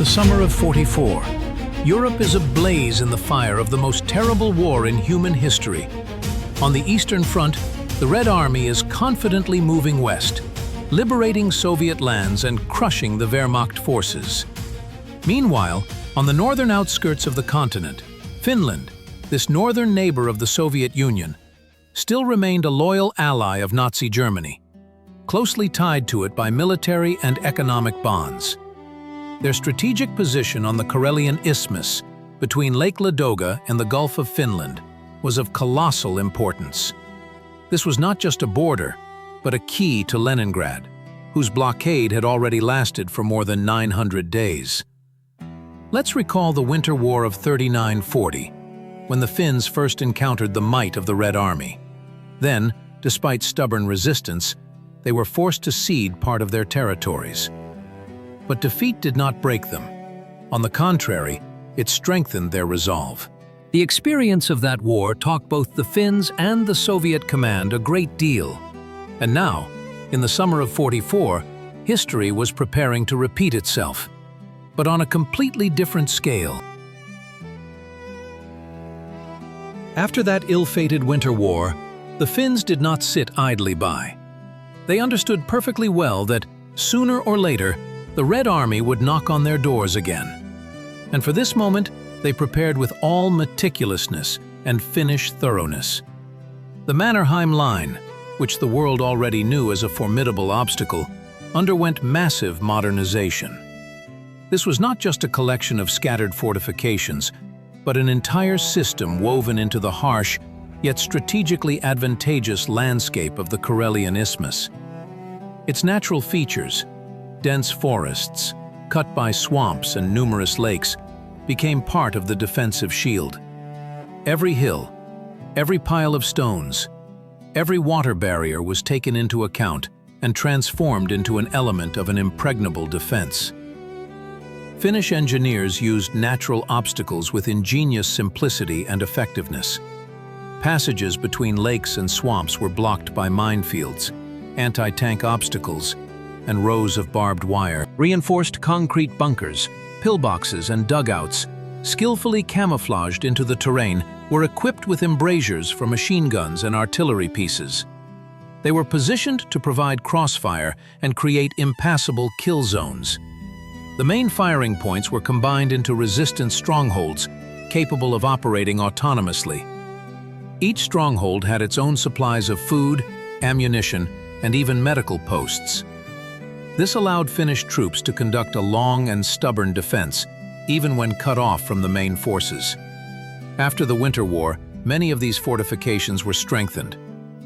The summer of '44. Europe is ablaze in the fire of the most terrible war in human history. On the Eastern Front, the Red Army is confidently moving west, liberating Soviet lands and crushing the Wehrmacht forces. Meanwhile, on the northern outskirts of the continent, Finland, this northern neighbor of the Soviet Union, still remained a loyal ally of Nazi Germany, closely tied to it by military and economic bonds. Their strategic position on the Karelian Isthmus, between Lake Ladoga and the Gulf of Finland, was of colossal importance. This was not just a border, but a key to Leningrad, whose blockade had already lasted for more than 900 days. Let's recall the Winter War of 39–40, when the Finns first encountered the might of the Red Army. Then, despite stubborn resistance, they were forced to cede part of their territories. But defeat did not break them. On the contrary, it strengthened their resolve. The experience of that war taught both the Finns and the Soviet command a great deal. And now, in the summer of '44, history was preparing to repeat itself, but on a completely different scale. After that ill-fated winter war, the Finns did not sit idly by. They understood perfectly well that, sooner or later, the Red Army would knock on their doors again. And for this moment, they prepared with all meticulousness and Finnish thoroughness. The Mannerheim Line, which the world already knew as a formidable obstacle, underwent massive modernization. This was not just a collection of scattered fortifications, but an entire system woven into the harsh, yet strategically advantageous landscape of the Karelian Isthmus. Its natural features, dense forests, cut by swamps and numerous lakes, became part of the defensive shield. Every hill, every pile of stones, every water barrier was taken into account and transformed into an element of an impregnable defense. Finnish engineers used natural obstacles with ingenious simplicity and effectiveness. Passages between lakes and swamps were blocked by minefields, anti-tank obstacles, and rows of barbed wire. Reinforced concrete bunkers, pillboxes, and dugouts, skillfully camouflaged into the terrain, were equipped with embrasures for machine guns and artillery pieces. They were positioned to provide crossfire and create impassable kill zones. The main firing points were combined into resistance strongholds, capable of operating autonomously. Each stronghold had its own supplies of food, ammunition, and even medical posts. This allowed Finnish troops to conduct a long and stubborn defense, even when cut off from the main forces. After the Winter War, many of these fortifications were strengthened,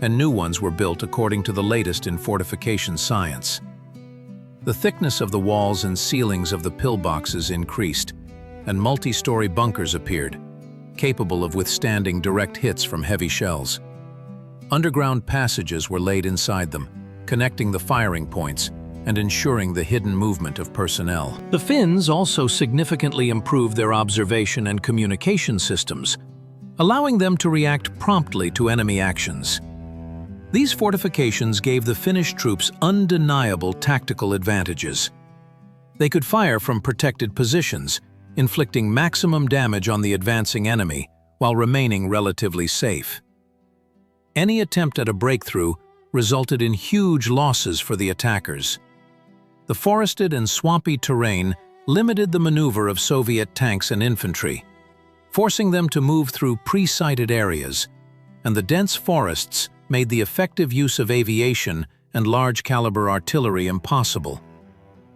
and new ones were built according to the latest in fortification science. The thickness of the walls and ceilings of the pillboxes increased, and multi-story bunkers appeared, capable of withstanding direct hits from heavy shells. Underground passages were laid inside them, connecting the firing points and ensuring the hidden movement of personnel. The Finns also significantly improved their observation and communication systems, allowing them to react promptly to enemy actions. These fortifications gave the Finnish troops undeniable tactical advantages. They could fire from protected positions, inflicting maximum damage on the advancing enemy while remaining relatively safe. Any attempt at a breakthrough resulted in huge losses for the attackers. The forested and swampy terrain limited the maneuver of Soviet tanks and infantry, forcing them to move through pre-sighted areas, and the dense forests made the effective use of aviation and large-caliber artillery impossible.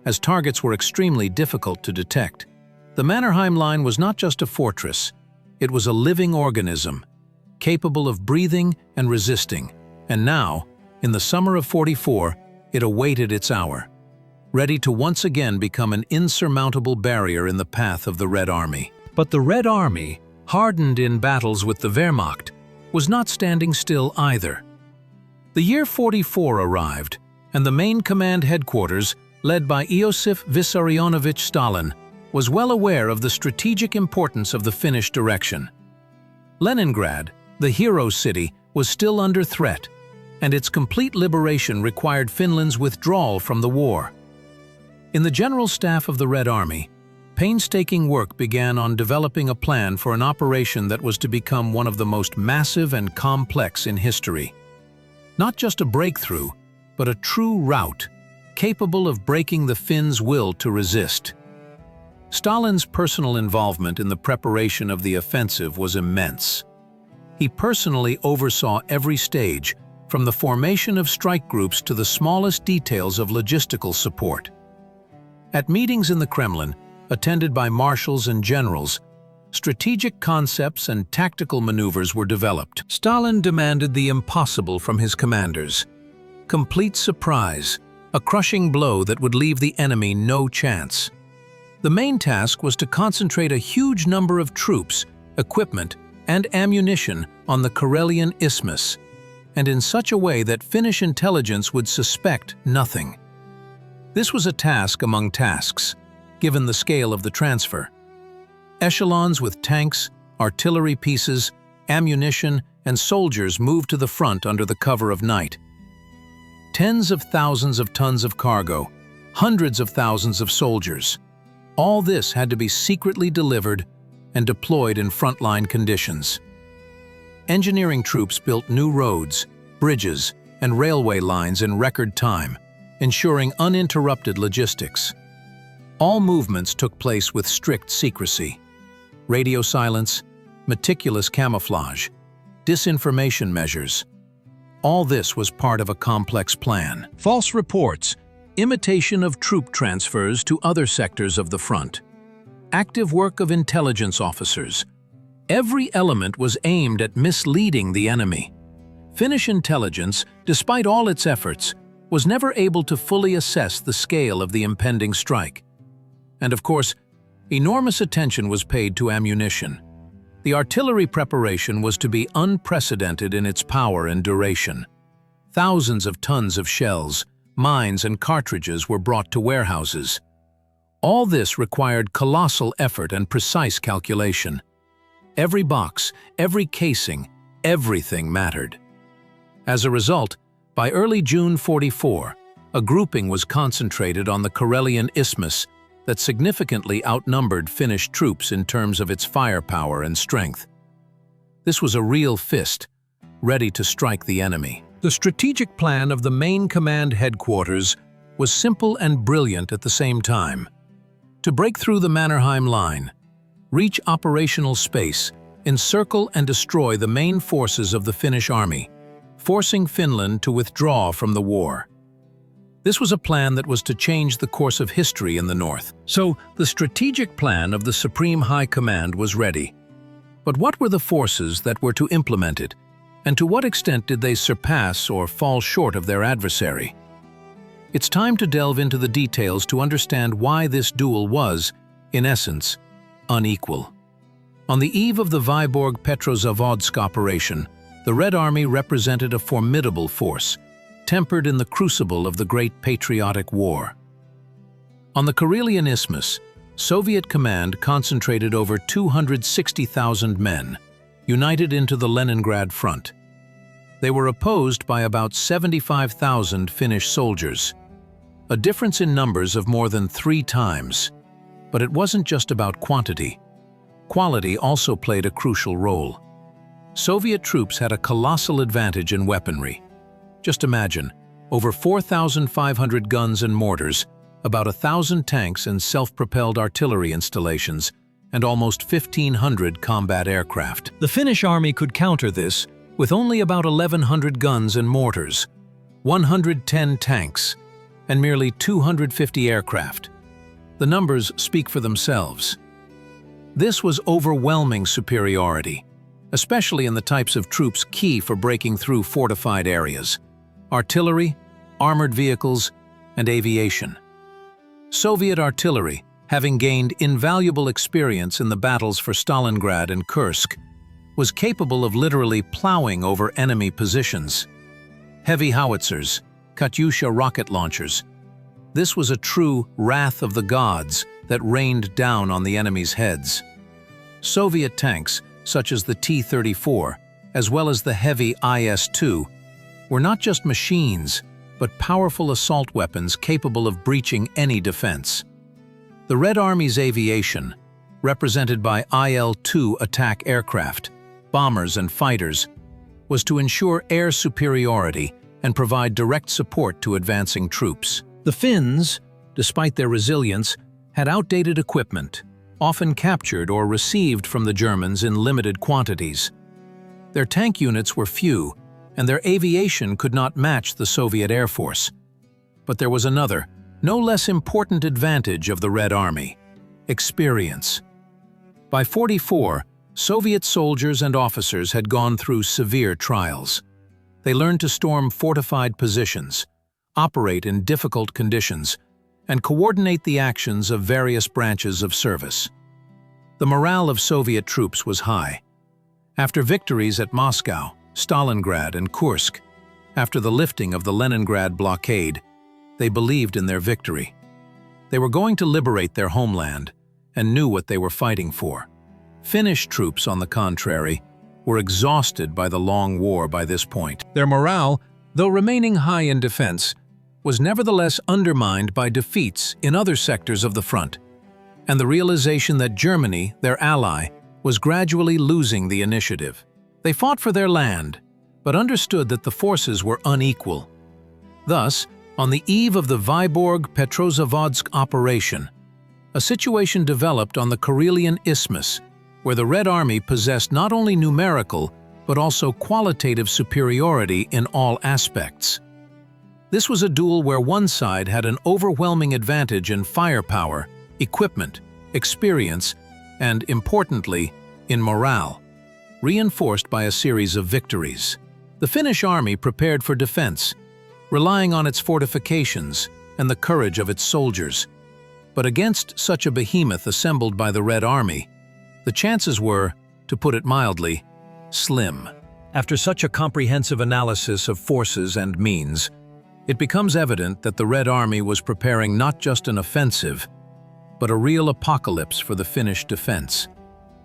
As targets were extremely difficult to detect, the Mannerheim Line was not just a fortress, it was a living organism, capable of breathing and resisting, and now, in the summer of '44, it awaited its hour, ready to once again become an insurmountable barrier in the path of the Red Army. But the Red Army, hardened in battles with the Wehrmacht, was not standing still either. The year '44 arrived, and the main command headquarters, led by Iosif Vissarionovich Stalin, was well aware of the strategic importance of the Finnish direction. Leningrad, the hero city, was still under threat, and its complete liberation required Finland's withdrawal from the war. In the general staff of the Red Army, painstaking work began on developing a plan for an operation that was to become one of the most massive and complex in history. Not just a breakthrough, but a true rout, capable of breaking the Finns' will to resist. Stalin's personal involvement in the preparation of the offensive was immense. He personally oversaw every stage, from the formation of strike groups to the smallest details of logistical support. At meetings in the Kremlin, attended by marshals and generals, strategic concepts and tactical maneuvers were developed. Stalin demanded the impossible from his commanders: complete surprise, a crushing blow that would leave the enemy no chance. The main task was to concentrate a huge number of troops, equipment, and ammunition on the Karelian Isthmus, and in such a way that Finnish intelligence would suspect nothing. This was a task among tasks, given the scale of the transfer. Echelons with tanks, artillery pieces, ammunition, and soldiers moved to the front under the cover of night. Tens of thousands of tons of cargo, hundreds of thousands of soldiers. All this had to be secretly delivered and deployed in frontline conditions. Engineering troops built new roads, bridges, and railway lines in record time, ensuring uninterrupted logistics. All movements took place with strict secrecy. Radio silence, meticulous camouflage, disinformation measures. All this was part of a complex plan. False reports, imitation of troop transfers to other sectors of the front, active work of intelligence officers. Every element was aimed at misleading the enemy. Finnish intelligence, despite all its efforts, was never able to fully assess the scale of the impending strike. And of course, enormous attention was paid to ammunition. The artillery preparation was to be unprecedented in its power and duration. Thousands of tons of shells, mines, and cartridges were brought to warehouses. All this required colossal effort and precise calculation. Every box, every casing, everything mattered. As a result, by early June 44, a grouping was concentrated on the Karelian Isthmus that significantly outnumbered Finnish troops in terms of its firepower and strength. This was a real fist, ready to strike the enemy. The strategic plan of the main command headquarters was simple and brilliant at the same time. To break through the Mannerheim Line, reach operational space, encircle and destroy the main forces of the Finnish army, forcing Finland to withdraw from the war. This was a plan that was to change the course of history in the north. So, the strategic plan of the Supreme High Command was ready. But what were the forces that were to implement it, and to what extent did they surpass or fall short of their adversary? It's time to delve into the details to understand why this duel was, in essence, unequal. On the eve of the Vyborg-Petrozavodsk Operation, the Red Army represented a formidable force, tempered in the crucible of the Great Patriotic War. On the Karelian Isthmus, Soviet command concentrated over 260,000 men, united into the Leningrad front. They were opposed by about 75,000 Finnish soldiers, a difference in numbers of more than 3 times. But it wasn't just about quantity. Quality also played a crucial role. Soviet troops had a colossal advantage in weaponry. Just imagine, over 4,500 guns and mortars, about 1,000 tanks and self-propelled artillery installations, and almost 1,500 combat aircraft. The Finnish army could counter this with only about 1,100 guns and mortars, 110 tanks, and merely 250 aircraft. The numbers speak for themselves. This was overwhelming superiority, especially in the types of troops key for breaking through fortified areas: artillery, armored vehicles, and aviation. Soviet artillery, having gained invaluable experience in the battles for Stalingrad and Kursk, was capable of literally plowing over enemy positions. Heavy howitzers, Katyusha rocket launchers. This was a true wrath of the gods that rained down on the enemy's heads. Soviet tanks, such as the T-34, as well as the heavy IS-2, were not just machines, but powerful assault weapons capable of breaching any defense. The Red Army's aviation, represented by IL-2 attack aircraft, bombers and fighters, was to ensure air superiority and provide direct support to advancing troops. The Finns, despite their resilience, had outdated equipment, often captured or received from the Germans in limited quantities. Their tank units were few, and their aviation could not match the Soviet Air Force. But there was another, no less important advantage of the Red Army: experience. By 1944, Soviet soldiers and officers had gone through severe trials. They learned to storm fortified positions, operate in difficult conditions, and coordinate the actions of various branches of service. The morale of Soviet troops was high. After victories at Moscow, Stalingrad, and Kursk, after the lifting of the Leningrad blockade, they believed in their victory. They were going to liberate their homeland and knew what they were fighting for. Finnish troops, on the contrary, were exhausted by the long war by this point. Their morale, though remaining high in defense, was nevertheless undermined by defeats in other sectors of the front, and the realization that Germany, their ally, was gradually losing the initiative. They fought for their land, but understood that the forces were unequal. Thus, on the eve of the Vyborg-Petrozavodsk Operation, a situation developed on the Karelian Isthmus, where the Red Army possessed not only numerical but also qualitative superiority in all aspects. This was a duel where one side had an overwhelming advantage in firepower, equipment, experience, and, importantly, in morale, reinforced by a series of victories. The Finnish army prepared for defense, relying on its fortifications and the courage of its soldiers. But against such a behemoth assembled by the Red Army, the chances were, to put it mildly, slim. After such a comprehensive analysis of forces and means, it becomes evident that the Red Army was preparing not just an offensive, but a real apocalypse for the Finnish defense.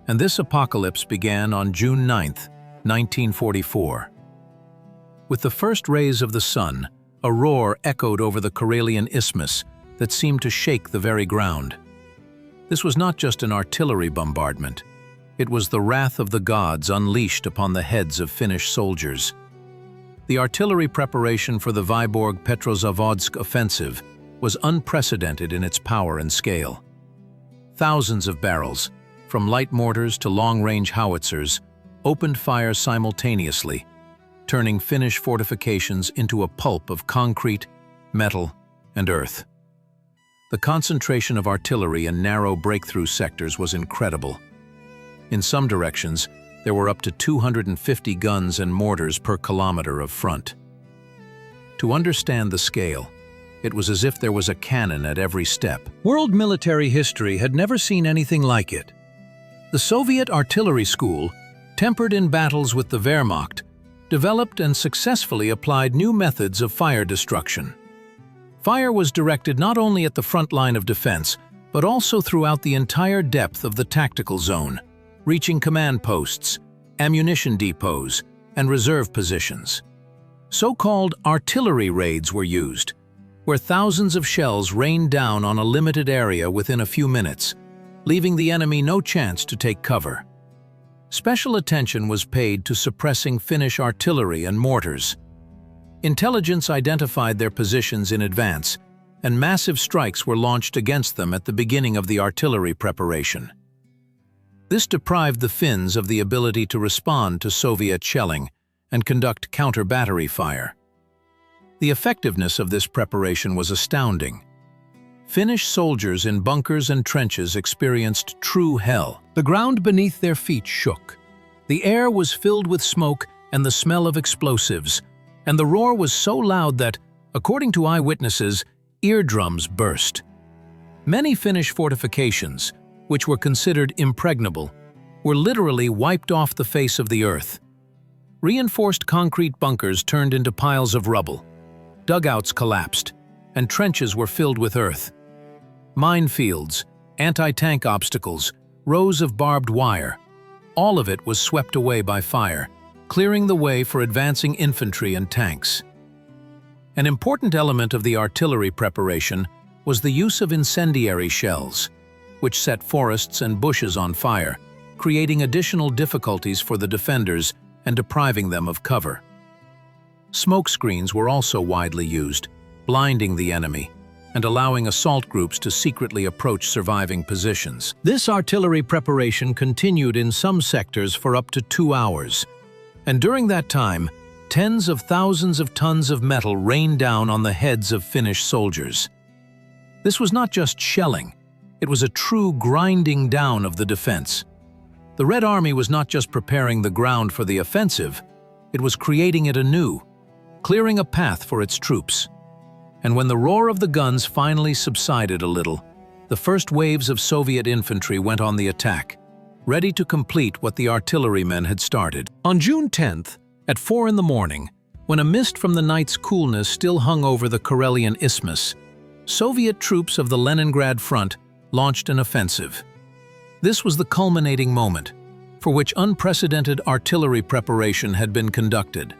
And this apocalypse began on June 9, 1944. With the first rays of the sun, a roar echoed over the Karelian Isthmus that seemed to shake the very ground. This was not just an artillery bombardment. It was the wrath of the gods unleashed upon the heads of Finnish soldiers. The artillery preparation for the Vyborg-Petrozavodsk offensive was unprecedented in its power and scale. Thousands of barrels, from light mortars to long-range howitzers, opened fire simultaneously, turning Finnish fortifications into a pulp of concrete, metal, and earth. The concentration of artillery in narrow breakthrough sectors was incredible. In some directions, there were up to 250 guns and mortars per kilometer of front. To understand the scale, it was as if there was a cannon at every step. World military history had never seen anything like it. The Soviet artillery school, tempered in battles with the Wehrmacht, developed and successfully applied new methods of fire destruction. Fire was directed not only at the front line of defense, but also throughout the entire depth of the tactical zone, reaching command posts, ammunition depots, and reserve positions. So-called artillery raids were used, where thousands of shells rained down on a limited area within a few minutes, leaving the enemy no chance to take cover. Special attention was paid to suppressing Finnish artillery and mortars. Intelligence identified their positions in advance, and massive strikes were launched against them at the beginning of the artillery preparation. This deprived the Finns of the ability to respond to Soviet shelling and conduct counter-battery fire. The effectiveness of this preparation was astounding. Finnish soldiers in bunkers and trenches experienced true hell. The ground beneath their feet shook. The air was filled with smoke and the smell of explosives, and the roar was so loud that, according to eyewitnesses, eardrums burst. Many Finnish fortifications, which were considered impregnable, were literally wiped off the face of the earth. Reinforced concrete bunkers turned into piles of rubble. Dugouts collapsed, and trenches were filled with earth. Minefields, anti-tank obstacles, rows of barbed wire, all of it was swept away by fire, clearing the way for advancing infantry and tanks. An important element of the artillery preparation was the use of incendiary shells, which set forests and bushes on fire, creating additional difficulties for the defenders and depriving them of cover. Smoke screens were also widely used, blinding the enemy and allowing assault groups to secretly approach surviving positions. This artillery preparation continued in some sectors for up to 2 hours, and during that time, tens of thousands of tons of metal rained down on the heads of Finnish soldiers. This was not just shelling, it was a true grinding down of the defense. The Red Army was not just preparing the ground for the offensive, it was creating it anew, clearing a path for its troops. And when the roar of the guns finally subsided a little, the first waves of Soviet infantry went on the attack, ready to complete what the artillerymen had started. On June 10th, at 4 in the morning, when a mist from the night's coolness still hung over the Karelian Isthmus, Soviet troops of the Leningrad front launched an offensive. This was the culminating moment, for which unprecedented artillery preparation had been conducted.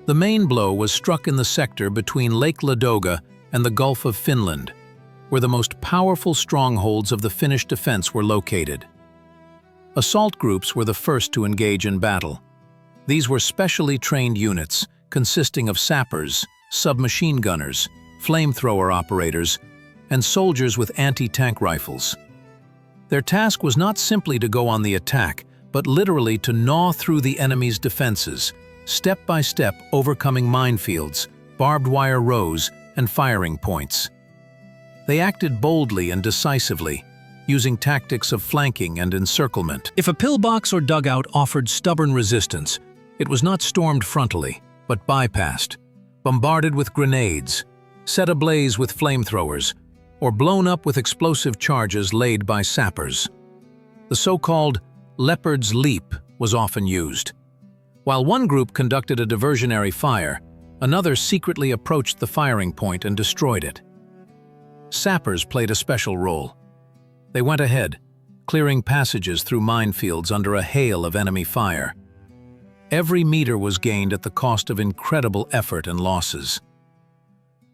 The main blow was struck in the sector between Lake Ladoga and the Gulf of Finland, where the most powerful strongholds of the Finnish defense were located. Assault groups were the first to engage in battle. These were specially trained units consisting of sappers, submachine gunners, flamethrower operators, and soldiers with anti-tank rifles. Their task was not simply to go on the attack, but literally to gnaw through the enemy's defenses, step by step overcoming minefields, barbed wire rows, and firing points. They acted boldly and decisively, using tactics of flanking and encirclement. If a pillbox or dugout offered stubborn resistance, it was not stormed frontally, but bypassed, bombarded with grenades, set ablaze with flamethrowers, or blown up with explosive charges laid by sappers. The so-called leopard's leap was often used. While one group conducted a diversionary fire, another secretly approached the firing point and destroyed it. Sappers played a special role. They went ahead, clearing passages through minefields under a hail of enemy fire. Every meter was gained at the cost of incredible effort and losses.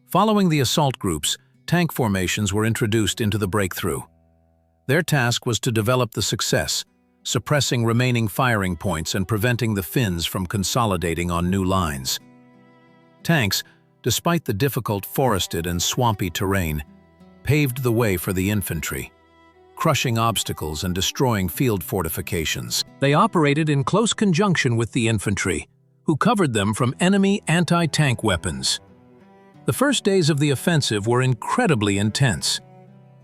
Following the assault groups, tank formations were introduced into the breakthrough. Their task was to develop the success, suppressing remaining firing points and preventing the Finns from consolidating on new lines. Tanks, despite the difficult forested and swampy terrain, paved the way for the infantry, crushing obstacles and destroying field fortifications. They operated in close conjunction with the infantry, who covered them from enemy anti-tank weapons. The first days of the offensive were incredibly intense.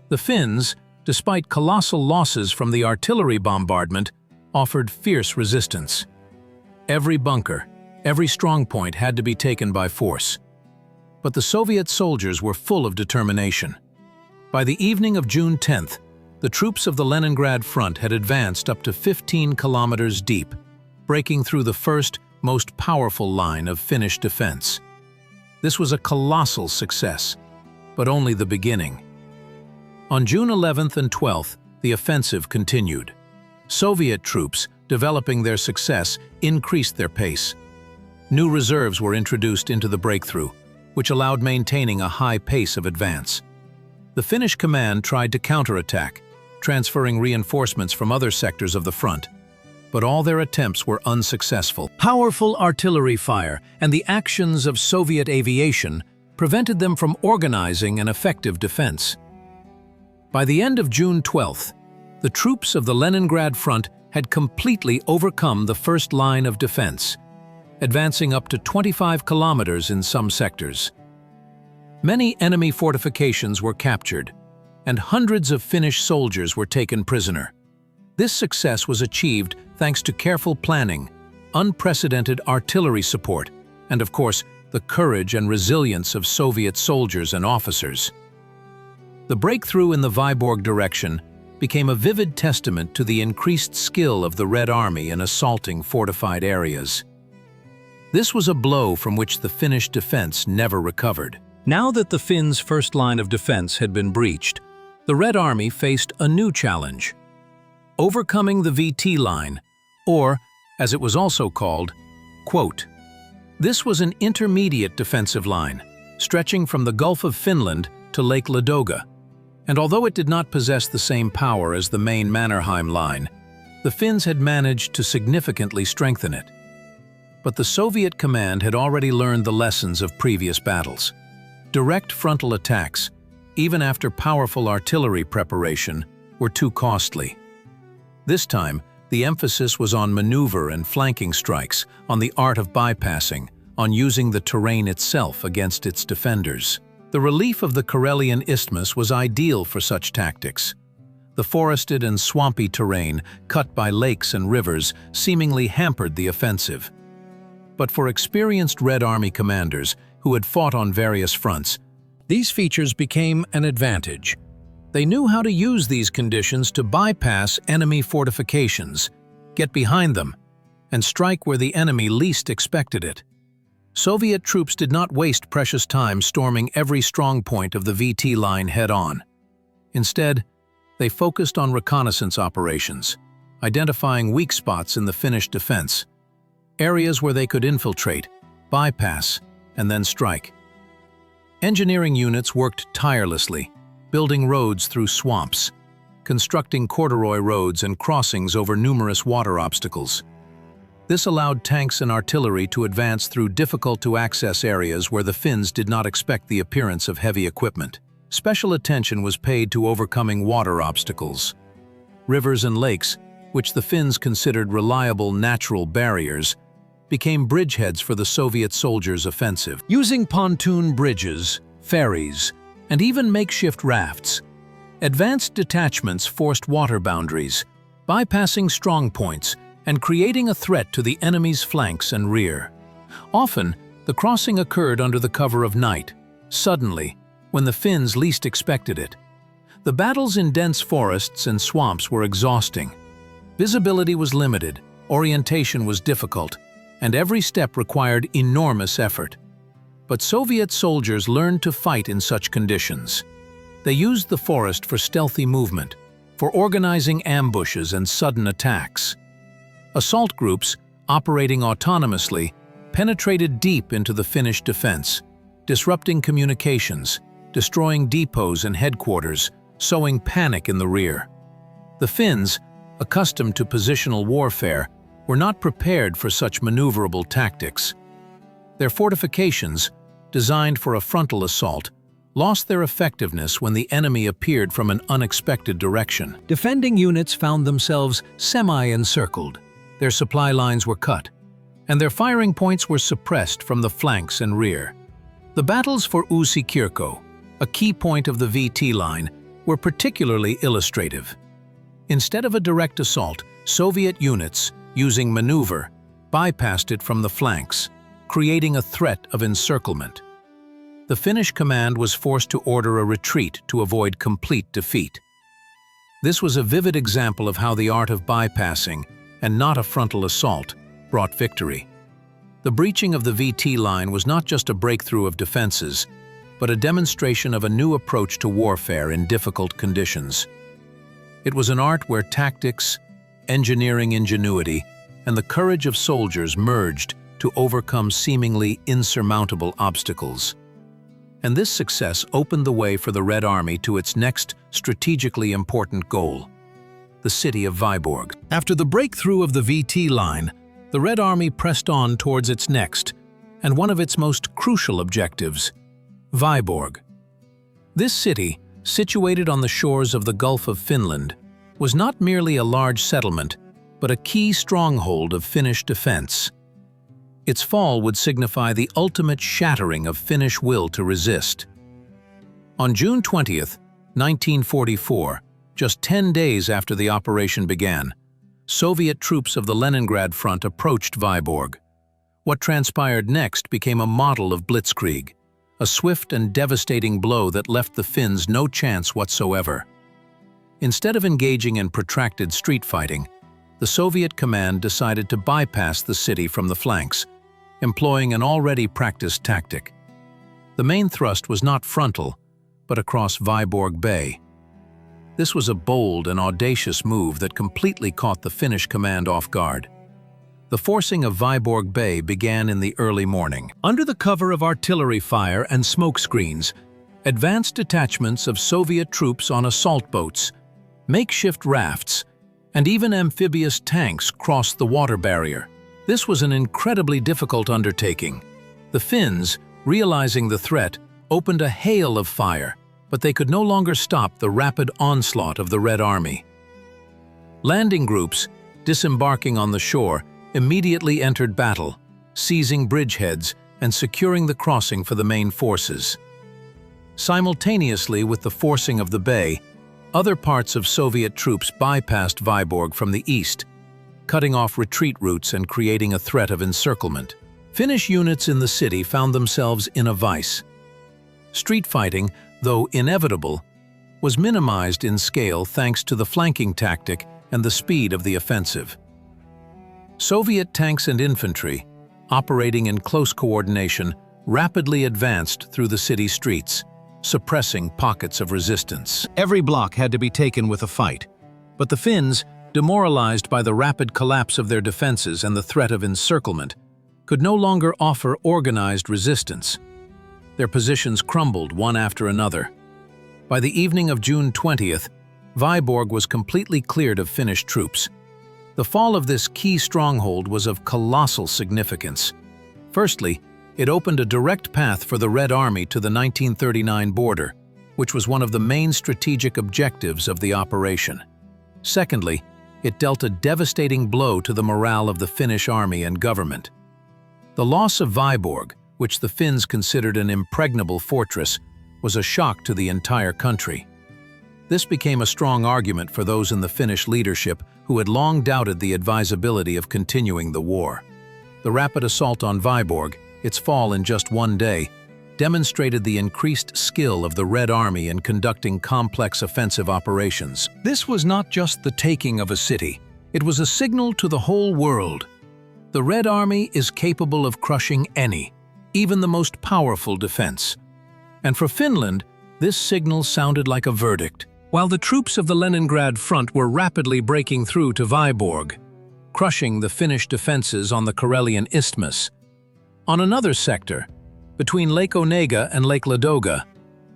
The Finns, despite colossal losses from the artillery bombardment, offered fierce resistance. Every bunker, every strongpoint had to be taken by force. But the Soviet soldiers were full of determination. By the evening of June 10th, the troops of the Leningrad front had advanced up to 15 kilometers deep, breaking through the first, most powerful line of Finnish defense. This was a colossal success, but only the beginning. On June 11th and 12th, the offensive continued. Soviet troops, developing their success, increased their pace. New reserves were introduced into the breakthrough, which allowed maintaining a high pace of advance. The Finnish command tried to counterattack, transferring reinforcements from other sectors of the front, but all their attempts were unsuccessful. Powerful artillery fire and the actions of Soviet aviation prevented them from organizing an effective defense. By the end of June 12th, the troops of the Leningrad front had completely overcome the first line of defense, advancing up to 25 kilometers in some sectors. Many enemy fortifications were captured, and hundreds of Finnish soldiers were taken prisoner. This success was achieved thanks to careful planning, unprecedented artillery support, and of course, the courage and resilience of Soviet soldiers and officers. The breakthrough in the Vyborg direction became a vivid testament to the increased skill of the Red Army in assaulting fortified areas. This was a blow from which the Finnish defense never recovered. Now that the Finns' first line of defense had been breached, the Red Army faced a new challenge: overcoming the VT line, or, as it was also called, This was an intermediate defensive line, stretching from the Gulf of Finland to Lake Ladoga, and although it did not possess the same power as the main Mannerheim Line, the Finns had managed to significantly strengthen it. But the Soviet command had already learned the lessons of previous battles. Direct frontal attacks, even after powerful artillery preparation, were too costly. This time, the emphasis was on maneuver and flanking strikes, on the art of bypassing, on using the terrain itself against its defenders. The relief of the Karelian Isthmus was ideal for such tactics. The forested and swampy terrain, cut by lakes and rivers, seemingly hampered the offensive. But for experienced Red Army commanders who had fought on various fronts, these features became an advantage. They knew how to use these conditions to bypass enemy fortifications, get behind them, and strike where the enemy least expected it. Soviet troops did not waste precious time storming every strong point of the VT line head-on. Instead, they focused on reconnaissance operations, identifying weak spots in the Finnish defense, areas where they could infiltrate, bypass, and then strike. Engineering units worked tirelessly, building roads through swamps, constructing corduroy roads and crossings over numerous water obstacles. This allowed tanks and artillery to advance through difficult-to-access areas where the Finns did not expect the appearance of heavy equipment. Special attention was paid to overcoming water obstacles. Rivers and lakes, which the Finns considered reliable natural barriers, became bridgeheads for the Soviet soldiers' offensive. Using pontoon bridges, ferries, and even makeshift rafts, advanced detachments forced water boundaries, bypassing strong points and creating a threat to the enemy's flanks and rear. Often, the crossing occurred under the cover of night, suddenly, when the Finns least expected it. The battles in dense forests and swamps were exhausting. Visibility was limited, orientation was difficult, and every step required enormous effort. But Soviet soldiers learned to fight in such conditions. They used the forest for stealthy movement, for organizing ambushes and sudden attacks. Assault groups, operating autonomously, penetrated deep into the Finnish defense, disrupting communications, destroying depots and headquarters, sowing panic in the rear. The Finns, accustomed to positional warfare, were not prepared for such maneuverable tactics. Their fortifications, designed for a frontal assault, lost their effectiveness when the enemy appeared from an unexpected direction. Defending units found themselves semi-encircled. Their supply lines were cut, and their firing points were suppressed from the flanks and rear. The battles for Uusi Kirkko, a key point of the VT line, were particularly illustrative. Instead of a direct assault, Soviet units, using maneuver, bypassed it from the flanks, creating a threat of encirclement. The Finnish command was forced to order a retreat to avoid complete defeat. This was a vivid example of how the art of bypassing, and not a frontal assault, brought victory. The breaching of the VT line was not just a breakthrough of defenses, but a demonstration of a new approach to warfare in difficult conditions. It was an art where tactics, engineering ingenuity, and the courage of soldiers merged to overcome seemingly insurmountable obstacles. And this success opened the way for the Red Army to its next strategically important goal, the city of Vyborg. After the breakthrough of the VT line, the Red Army pressed on towards its next, and one of its most crucial objectives, Vyborg. This city, situated on the shores of the Gulf of Finland, was not merely a large settlement, but a key stronghold of Finnish defense. Its fall would signify the ultimate shattering of Finnish will to resist. On June 20th, 1944, just 10 days after the operation began, Soviet troops of the Leningrad front approached Vyborg. What transpired next became a model of blitzkrieg, a swift and devastating blow that left the Finns no chance whatsoever. Instead of engaging in protracted street fighting, the Soviet command decided to bypass the city from the flanks, employing an already practiced tactic. The main thrust was not frontal, but across Vyborg Bay. This was a bold and audacious move that completely caught the Finnish command off guard. The forcing of Vyborg Bay began in the early morning. Under the cover of artillery fire and smoke screens, Advanced detachments of Soviet troops on assault boats, makeshift rafts, and even amphibious tanks crossed the water barrier. This was an incredibly difficult undertaking. The Finns, realizing the threat, opened a hail of fire, but they could no longer stop the rapid onslaught of the Red Army. Landing groups, disembarking on the shore, immediately entered battle, seizing bridgeheads and securing the crossing for the main forces. Simultaneously with the forcing of the bay, other parts of Soviet troops bypassed Vyborg from the east, cutting off retreat routes and creating a threat of encirclement. Finnish units in the city found themselves in a vice. Street fighting, though inevitable, was minimized in scale thanks to the flanking tactic and the speed of the offensive. Soviet tanks and infantry, operating in close coordination, rapidly advanced through the city streets, suppressing pockets of resistance. Every block had to be taken with a fight, but the Finns, demoralized by the rapid collapse of their defenses and the threat of encirclement, could no longer offer organized resistance. Their positions crumbled one after another. By the evening of June 20th, Vyborg was completely cleared of Finnish troops. The fall of this key stronghold was of colossal significance. Firstly, it opened a direct path for the Red Army to the 1939 border, which was one of the main strategic objectives of the operation. Secondly, it dealt a devastating blow to the morale of the Finnish army and government. The loss of Vyborg, which the Finns considered an impregnable fortress, was a shock to the entire country. This became a strong argument for those in the Finnish leadership who had long doubted the advisability of continuing the war. The rapid assault on Vyborg, its fall in just one day, demonstrated the increased skill of the Red Army in conducting complex offensive operations. This was not just the taking of a city, it was a signal to the whole world. The Red Army is capable of crushing any, even the most powerful defense. And for Finland, this signal sounded like a verdict. While the troops of the Leningrad front were rapidly breaking through to Vyborg, crushing the Finnish defenses on the Karelian Isthmus, on another sector, between Lake Onega and Lake Ladoga,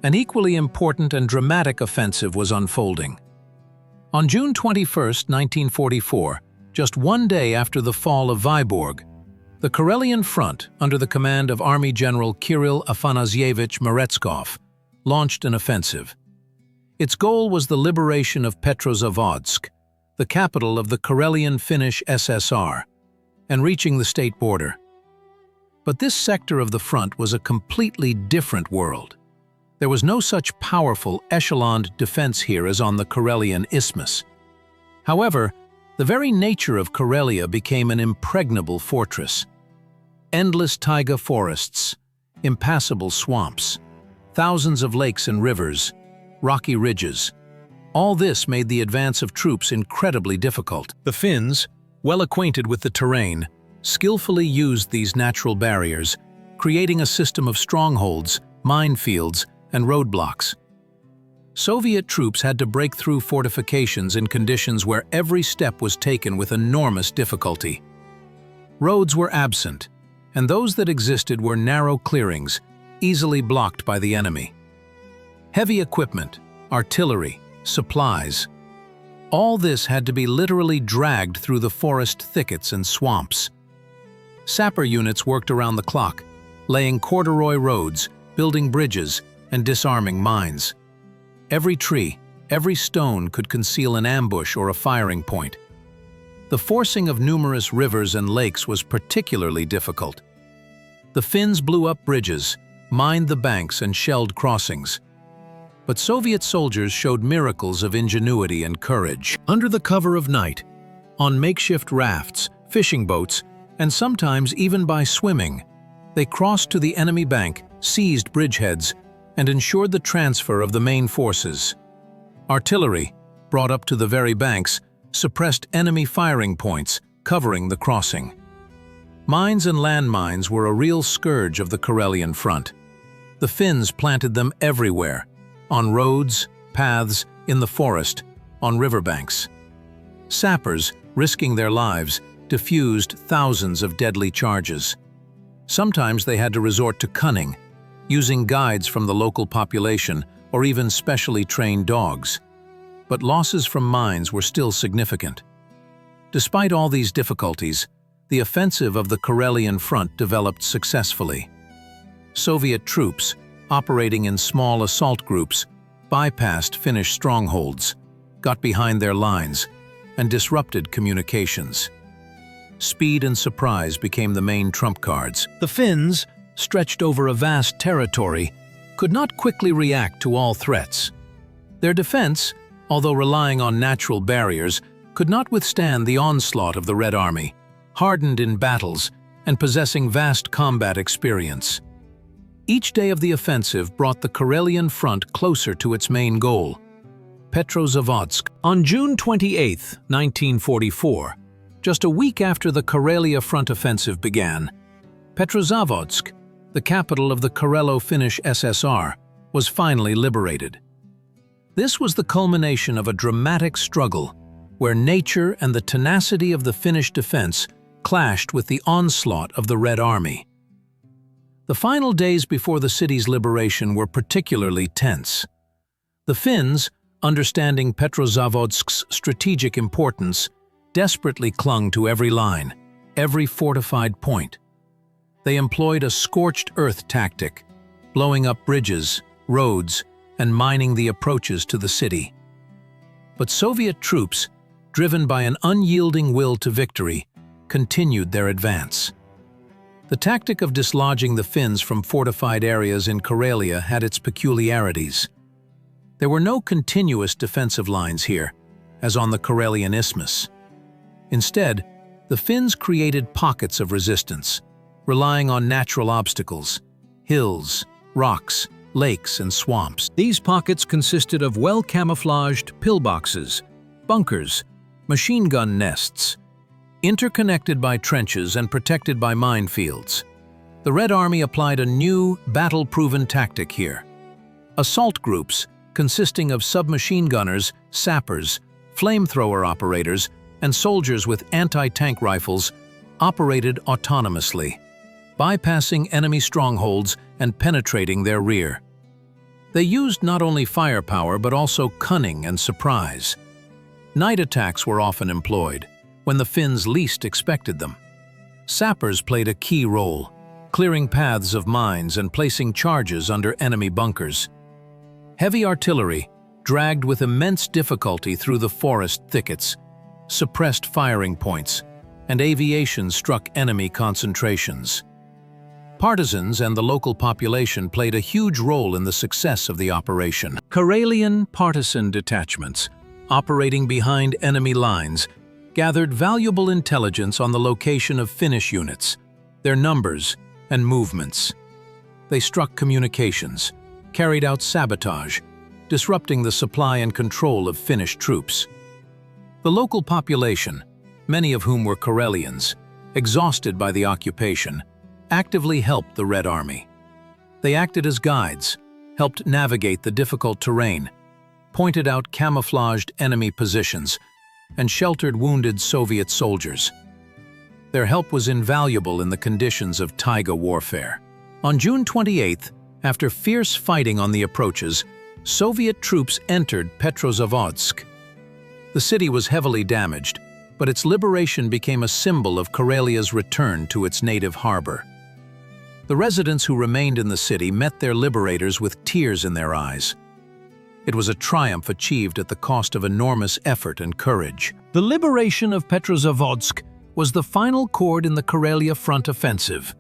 an equally important and dramatic offensive was unfolding. On June 21, 1944, just one day after the fall of Vyborg, the Karelian Front, under the command of Army General Kirill Afanasyevich Meretskov, launched an offensive. Its goal was the liberation of Petrozavodsk, the capital of the Karelian Finnish SSR, and reaching the state border. But this sector of the front was a completely different world. There was no such powerful, echeloned defense here as on the Karelian Isthmus. However, the very nature of Karelia became an impregnable fortress. Endless taiga forests, impassable swamps, thousands of lakes and rivers, rocky ridges. All this made the advance of troops incredibly difficult. The Finns, well acquainted with the terrain, skillfully used these natural barriers, creating a system of strongholds, minefields, and roadblocks. Soviet troops had to break through fortifications in conditions where every step was taken with enormous difficulty. Roads were absent, and those that existed were narrow clearings, easily blocked by the enemy. Heavy equipment, artillery, supplies, all this had to be literally dragged through the forest thickets and swamps. Sapper units worked around the clock, laying corduroy roads, building bridges, and disarming mines. Every tree, every stone could conceal an ambush or a firing point. The forcing of numerous rivers and lakes was particularly difficult. The Finns blew up bridges, mined the banks, and shelled crossings. But Soviet soldiers showed miracles of ingenuity and courage. Under the cover of night, on makeshift rafts, fishing boats, and sometimes even by swimming, they crossed to the enemy bank, seized bridgeheads, and ensured the transfer of the main forces. Artillery, brought up to the very banks, suppressed enemy firing points, covering the crossing. Mines and landmines were a real scourge of the Karelian front. The Finns planted them everywhere, on roads, paths, in the forest, on riverbanks. Sappers, risking their lives, diffused thousands of deadly charges. Sometimes they had to resort to cunning, using guides from the local population or even specially trained dogs. But losses from mines were still significant. Despite all these difficulties, the offensive of the Karelian front developed successfully. Soviet troops, operating in small assault groups, bypassed Finnish strongholds, got behind their lines, and disrupted communications. Speed and surprise became the main trump cards. The Finns, stretched over a vast territory, could not quickly react to all threats. Their defense, although relying on natural barriers, could not withstand the onslaught of the Red Army, hardened in battles and possessing vast combat experience. Each day of the offensive brought the Karelian front closer to its main goal, Petrozavodsk. On June 28, 1944, just a week after the Karelia front offensive began, Petrozavodsk, the capital of the Karelo-Finnish SSR, was finally liberated. This was the culmination of a dramatic struggle where nature and the tenacity of the Finnish defense clashed with the onslaught of the Red Army. The final days before the city's liberation were particularly tense. The Finns, understanding Petrozavodsk's strategic importance, desperately clung to every line, every fortified point. They employed a scorched earth tactic, blowing up bridges, roads, and mining the approaches to the city. But Soviet troops, driven by an unyielding will to victory, continued their advance. The tactic of dislodging the Finns from fortified areas in Karelia had its peculiarities. There were no continuous defensive lines here, as on the Karelian Isthmus. Instead, the Finns created pockets of resistance, relying on natural obstacles, hills, rocks, lakes, and swamps. These pockets consisted of well-camouflaged pillboxes, bunkers, machine gun nests, interconnected by trenches and protected by minefields. The Red Army applied a new, battle-proven tactic here. Assault groups, consisting of submachine gunners, sappers, flamethrower operators, and soldiers with anti-tank rifles, operated autonomously, bypassing enemy strongholds and penetrating their rear. They used not only firepower but also cunning and surprise. Night attacks were often employed, when the Finns least expected them. Sappers played a key role, clearing paths of mines and placing charges under enemy bunkers. Heavy artillery, dragged with immense difficulty through the forest thickets, suppressed firing points, and aviation struck enemy concentrations. Partisans and the local population played a huge role in the success of the operation. Karelian partisan detachments, operating behind enemy lines, gathered valuable intelligence on the location of Finnish units, their numbers, and movements. They struck communications, carried out sabotage, disrupting the supply and control of Finnish troops. The local population, many of whom were Karelians, exhausted by the occupation, actively helped the Red Army. They acted as guides, helped navigate the difficult terrain, pointed out camouflaged enemy positions, and sheltered wounded Soviet soldiers. Their help was invaluable in the conditions of taiga warfare. On June 28th, after fierce fighting on the approaches, Soviet troops entered Petrozavodsk. The city was heavily damaged, but its liberation became a symbol of Karelia's return to its native harbor. The residents who remained in the city met their liberators with tears in their eyes. It was a triumph achieved at the cost of enormous effort and courage. The liberation of Petrozavodsk was the final chord in the Karelia front offensive.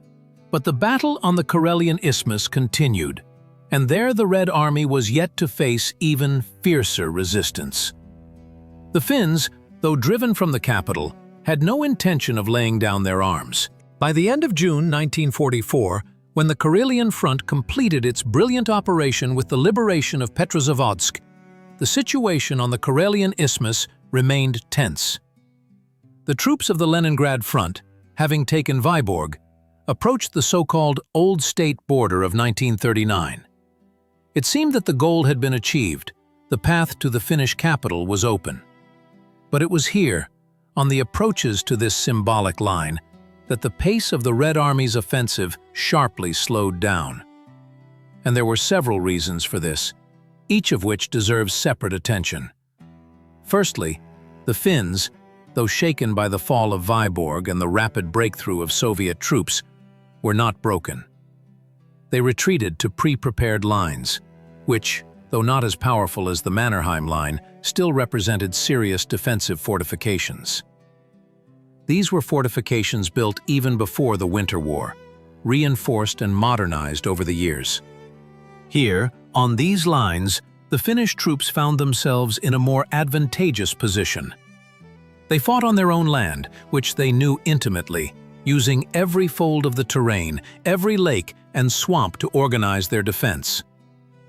But the battle on the Karelian Isthmus continued, and there the Red Army was yet to face even fiercer resistance. The Finns, though driven from the capital, had no intention of laying down their arms. By the end of June 1944, when the Karelian front completed its brilliant operation with the liberation of Petrozavodsk, the situation on the Karelian Isthmus remained tense. The troops of the Leningrad front, having taken Vyborg, approached the so-called Old State border of 1939. It seemed that the goal had been achieved, the path to the Finnish capital was open. But it was here, on the approaches to this symbolic line, that the pace of the Red Army's offensive sharply slowed down. and there were several reasons for this, each of which deserves separate attention. Firstly, the Finns, though shaken by the fall of Vyborg and the rapid breakthrough of Soviet troops, were not broken. They retreated to pre-prepared lines, which, though not as powerful as the Mannerheim Line, still represented serious defensive fortifications. These were fortifications built even before the Winter War, reinforced and modernized over the years. Here, on these lines, the Finnish troops found themselves in a more advantageous position. They fought on their own land, which they knew intimately, using every fold of the terrain, every lake and swamp to organize their defense.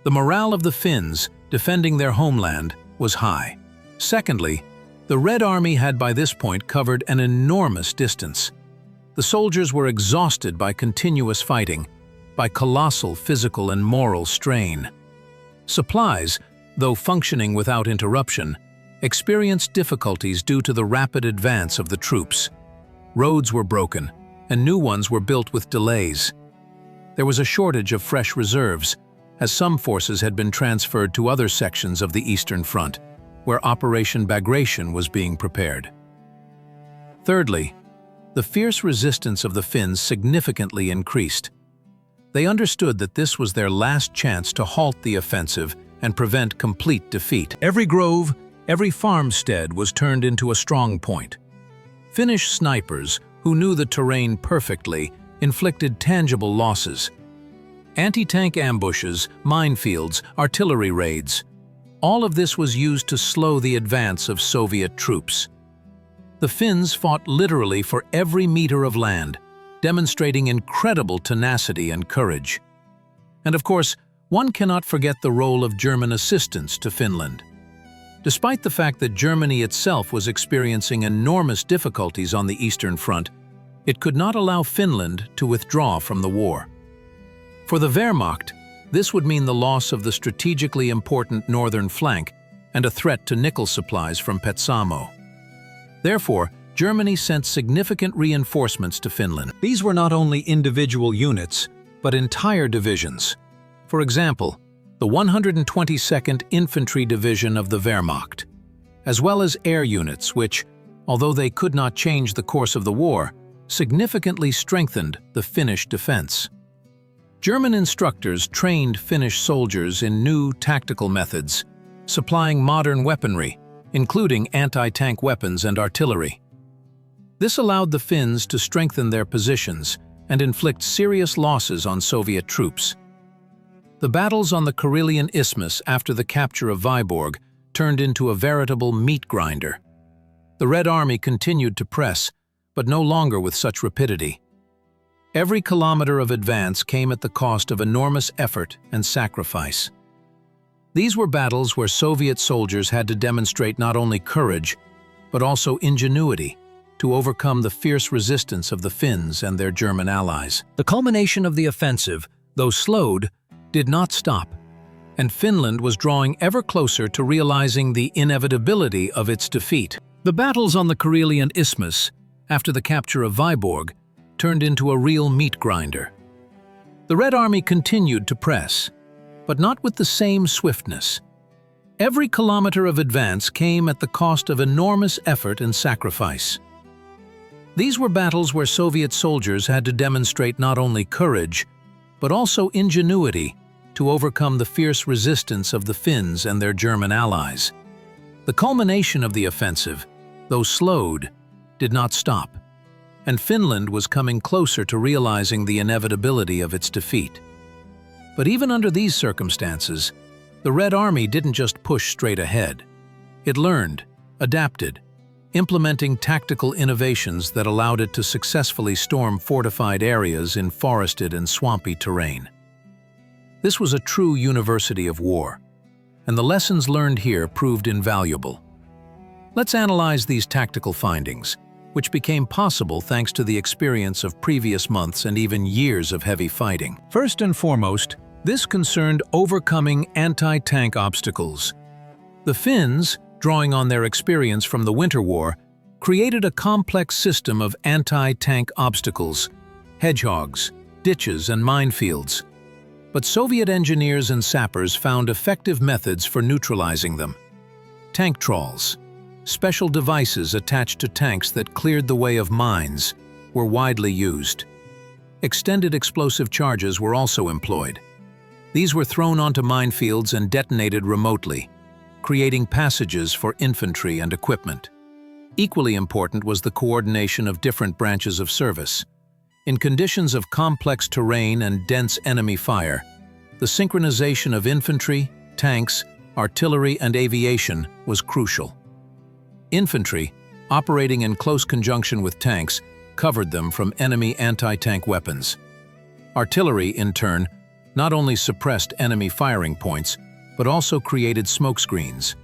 The morale of the Finns, defending their homeland, was high. Secondly, the Red Army had by this point covered an enormous distance. The soldiers were exhausted by continuous fighting, by colossal physical and moral strain. Supplies, though functioning without interruption, experienced difficulties due to the rapid advance of the troops. Roads were broken, and new ones were built with delays. There was a shortage of fresh reserves, as some forces had been transferred to other sections of the Eastern Front, where Operation Bagration was being prepared. Thirdly, the fierce resistance of the Finns significantly increased. They understood that this was their last chance to halt the offensive and prevent complete defeat. Every grove, every farmstead was turned into a strong point. Finnish snipers, who knew the terrain perfectly, inflicted tangible losses. Anti-tank ambushes, minefields, artillery raids. All of this was used to slow the advance of Soviet troops. The Finns fought literally for every meter of land, demonstrating incredible tenacity and courage. And of course, one cannot forget the role of German assistance to Finland. Despite the fact that Germany itself was experiencing enormous difficulties on the Eastern Front, it could not allow Finland to withdraw from the war. For the Wehrmacht, this would mean the loss of the strategically important northern flank and a threat to nickel supplies from Petsamo. Therefore, Germany sent significant reinforcements to Finland. These were not only individual units, but entire divisions. For example, the 122nd Infantry Division of the Wehrmacht, as well as air units which, although they could not change the course of the war, significantly strengthened the Finnish defense. German instructors trained Finnish soldiers in new tactical methods, supplying modern weaponry, including anti-tank weapons and artillery. This allowed the Finns to strengthen their positions and inflict serious losses on Soviet troops. The battles on the Karelian Isthmus after the capture of Vyborg turned into a veritable meat grinder. The Red Army continued to press, but no longer with such rapidity. Every kilometer of advance came at the cost of enormous effort and sacrifice. These were battles where Soviet soldiers had to demonstrate not only courage, but also ingenuity to overcome the fierce resistance of the Finns and their German allies. The culmination of the offensive, though slowed, did not stop, and Finland was drawing ever closer to realizing the inevitability of its defeat. The battles on the Karelian Isthmus, after the capture of Vyborg, turned into a real meat grinder. The Red Army continued to press, but not with the same swiftness. Every kilometer of advance came at the cost of enormous effort and sacrifice. These were battles where Soviet soldiers had to demonstrate not only courage, but also ingenuity to overcome the fierce resistance of the Finns and their German allies. The culmination of the offensive, though slowed, did not stop, and Finland was coming closer to realizing the inevitability of its defeat. But even under these circumstances, the Red Army didn't just push straight ahead. It learned, adapted, implementing tactical innovations that allowed it to successfully storm fortified areas in forested and swampy terrain. This was a true university of war, and the lessons learned here proved invaluable. Let's analyze these tactical findings, which became possible thanks to the experience of previous months and even years of heavy fighting. First and foremost, this concerned overcoming anti-tank obstacles. The Finns, drawing on their experience from the Winter War, created a complex system of anti-tank obstacles, hedgehogs, ditches, and minefields. But Soviet engineers and sappers found effective methods for neutralizing them. Tank trawls, special devices attached to tanks that cleared the way of mines, were widely used. Extended explosive charges were also employed. These were thrown onto minefields and detonated remotely, creating passages for infantry and equipment. Equally important was the coordination of different branches of service. In conditions of complex terrain and dense enemy fire, the synchronization of infantry, tanks, artillery, and aviation was crucial. Infantry, operating in close conjunction with tanks, covered them from enemy anti-tank weapons. Artillery, in turn, not only suppressed enemy firing points, but also created smokescreens,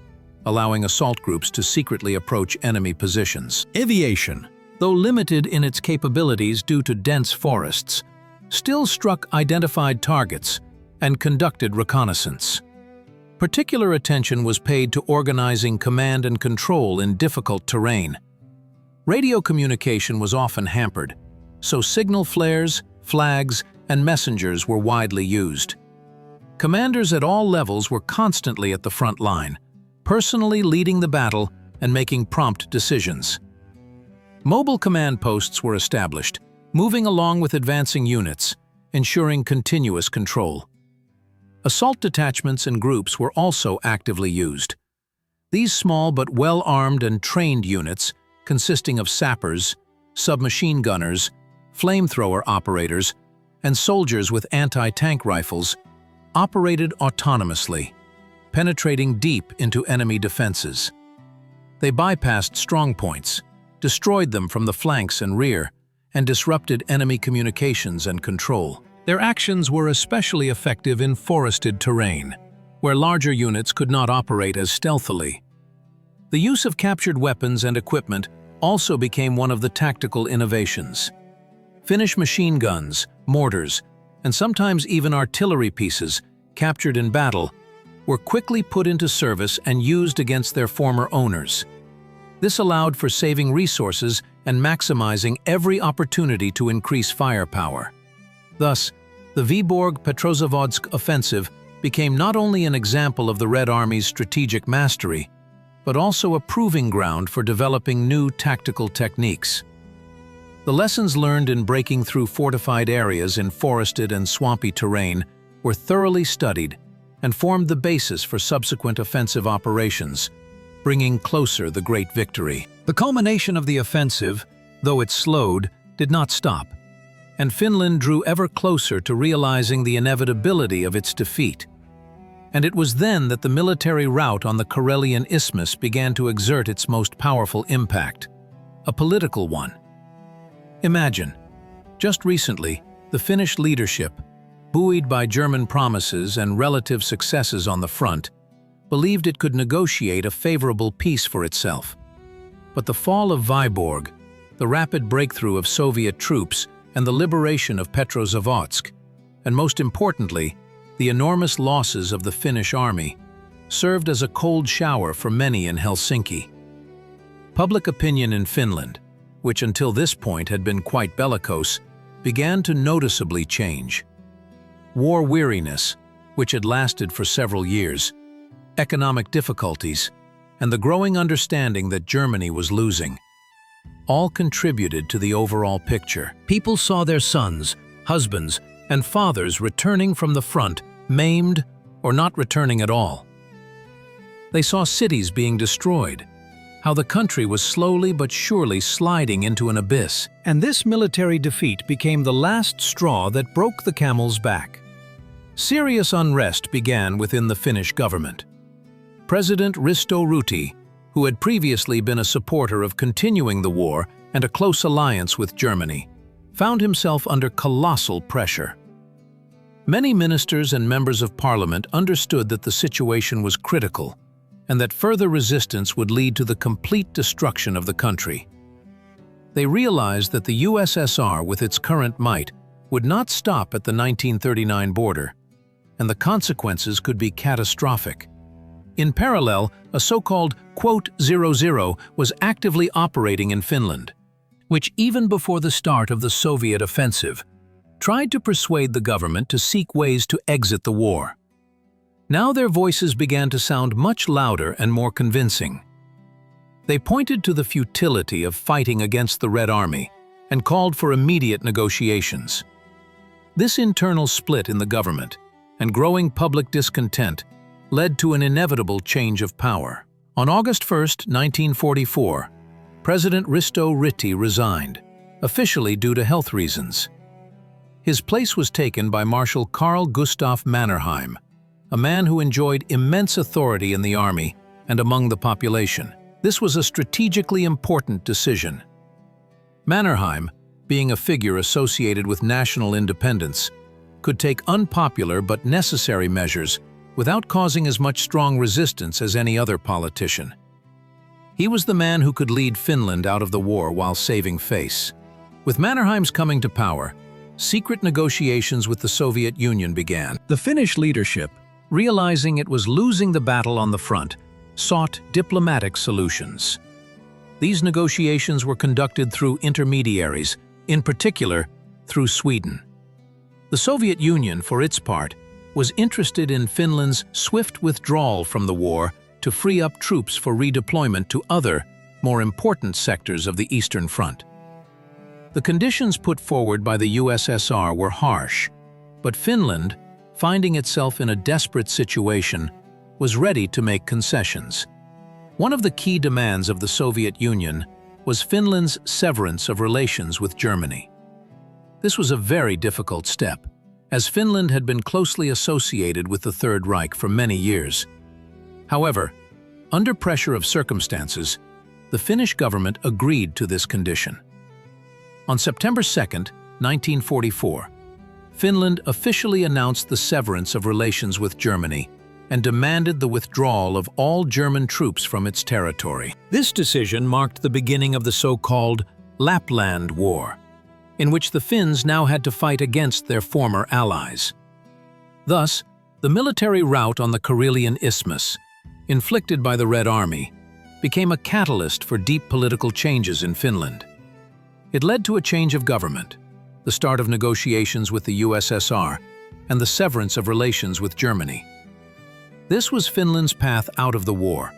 allowing assault groups to secretly approach enemy positions. Aviation, though limited in its capabilities due to dense forests, still struck identified targets and conducted reconnaissance. Particular attention was paid to organizing command and control in difficult terrain. Radio communication was often hampered, so signal flares, flags, and messengers were widely used. Commanders at all levels were constantly at the front line, personally leading the battle and making prompt decisions. Mobile command posts were established, moving along with advancing units, ensuring continuous control. Assault detachments and groups were also actively used. These small but well-armed and trained units, consisting of sappers, submachine gunners, flamethrower operators, and soldiers with anti-tank rifles, operated autonomously, penetrating deep into enemy defenses. They bypassed strong points, destroyed them from the flanks and rear, and disrupted enemy communications and control. Their actions were especially effective in forested terrain, where larger units could not operate as stealthily. The use of captured weapons and equipment also became one of the tactical innovations. Finnish machine guns, mortars, and sometimes even artillery pieces captured in battle were quickly put into service and used against their former owners. This allowed for saving resources and maximizing every opportunity to increase firepower. Thus, the Vyborg-Petrozavodsk offensive became not only an example of the Red Army's strategic mastery, but also a proving ground for developing new tactical techniques. The lessons learned in breaking through fortified areas in forested and swampy terrain were thoroughly studied and formed the basis for subsequent offensive operations, bringing closer the great victory. The culmination of the offensive, though it slowed, did not stop, and Finland drew ever closer to realizing the inevitability of its defeat. And it was then that the military rout on the Karelian Isthmus began to exert its most powerful impact, a political one. Imagine, just recently, the Finnish leadership, buoyed by German promises and relative successes on the front, believed it could negotiate a favorable peace for itself. But the fall of Vyborg, the rapid breakthrough of Soviet troops, and the liberation of Petrozavodsk, and most importantly, the enormous losses of the Finnish army, served as a cold shower for many in Helsinki. Public opinion in Finland, which until this point had been quite bellicose, began to noticeably change. War weariness, which had lasted for several years, economic difficulties, and the growing understanding that Germany was losing, all contributed to the overall picture. People saw their sons, husbands, and fathers returning from the front, maimed or not returning at all. They saw cities being destroyed, how the country was slowly but surely sliding into an abyss. And this military defeat became the last straw that broke the camel's back. Serious unrest began within the Finnish government. President Risto Ryti, who had previously been a supporter of continuing the war and a close alliance with Germany, found himself under colossal pressure. Many ministers and members of parliament understood that the situation was critical and that further resistance would lead to the complete destruction of the country. They realized that the USSR, with its current might, would not stop at the 1939 border, and the consequences could be catastrophic. In parallel, a so-called .00 was actively operating in Finland, which even before the start of the Soviet offensive, tried to persuade the government to seek ways to exit the war. Now their voices began to sound much louder and more convincing. They pointed to the futility of fighting against the Red Army and called for immediate negotiations. This internal split in the government and growing public discontent led to an inevitable change of power. On August 1, 1944, President Risto Ryti resigned, officially due to health reasons. His place was taken by Marshal Carl Gustav Mannerheim, a man who enjoyed immense authority in the army and among the population. This was a strategically important decision. Mannerheim, being a figure associated with national independence, could take unpopular but necessary measures without causing as much strong resistance as any other politician. He was the man who could lead Finland out of the war while saving face. With Mannerheim's coming to power, secret negotiations with the Soviet Union began. The Finnish leadership, realizing it was losing the battle on the front, sought diplomatic solutions. These negotiations were conducted through intermediaries, in particular through Sweden. The Soviet Union, for its part, was interested in Finland's swift withdrawal from the war to free up troops for redeployment to other, more important sectors of the Eastern Front. The conditions put forward by the USSR were harsh, but Finland, finding itself in a desperate situation, was ready to make concessions. One of the key demands of the Soviet Union was Finland's severance of relations with Germany. This was a very difficult step, as Finland had been closely associated with the Third Reich for many years. However, under pressure of circumstances, the Finnish government agreed to this condition. On September 2, 1944, Finland officially announced the severance of relations with Germany and demanded the withdrawal of all German troops from its territory. This decision marked the beginning of the so-called Lapland War, in which the Finns now had to fight against their former allies. Thus, the military rout on the Karelian Isthmus, inflicted by the Red Army, became a catalyst for deep political changes in Finland. It led to a change of government, the start of negotiations with the USSR, and the severance of relations with Germany. This was Finland's path out of the war,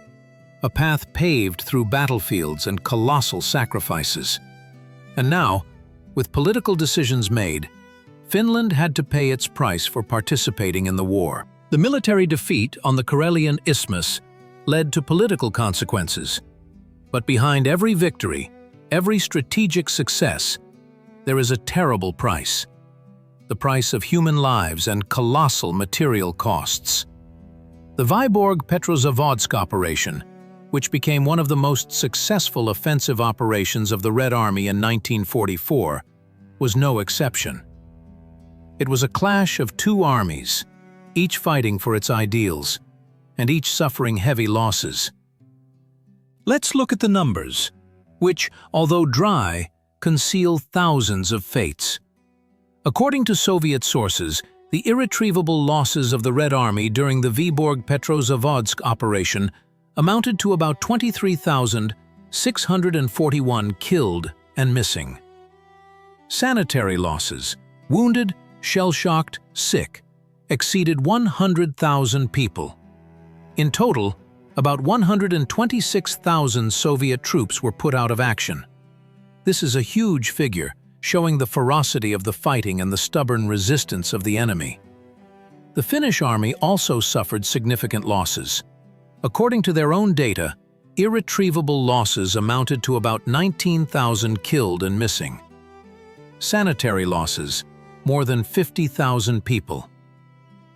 a path paved through battlefields and colossal sacrifices. And now, with political decisions made, Finland had to pay its price for participating in the war. The military defeat on the Karelian Isthmus led to political consequences. But behind every victory, every strategic success, there is a terrible price. The price of human lives and colossal material costs. The Vyborg-Petrozavodsk Operation, which became one of the most successful offensive operations of the Red Army in 1944, was no exception. It was a clash of two armies, each fighting for its ideals, and each suffering heavy losses. Let's look at the numbers, which, although dry, conceal thousands of fates. According to Soviet sources, the irretrievable losses of the Red Army during the Vyborg-Petrozavodsk Operation amounted to about 23,641 killed and missing. Sanitary losses, wounded, shell-shocked, sick, exceeded 100,000 people. In total, about 126,000 Soviet troops were put out of action. This is a huge figure, showing the ferocity of the fighting and the stubborn resistance of the enemy. The Finnish army also suffered significant losses. According to their own data, irretrievable losses amounted to about 19,000 killed and missing. Sanitary losses, more than 50,000 people.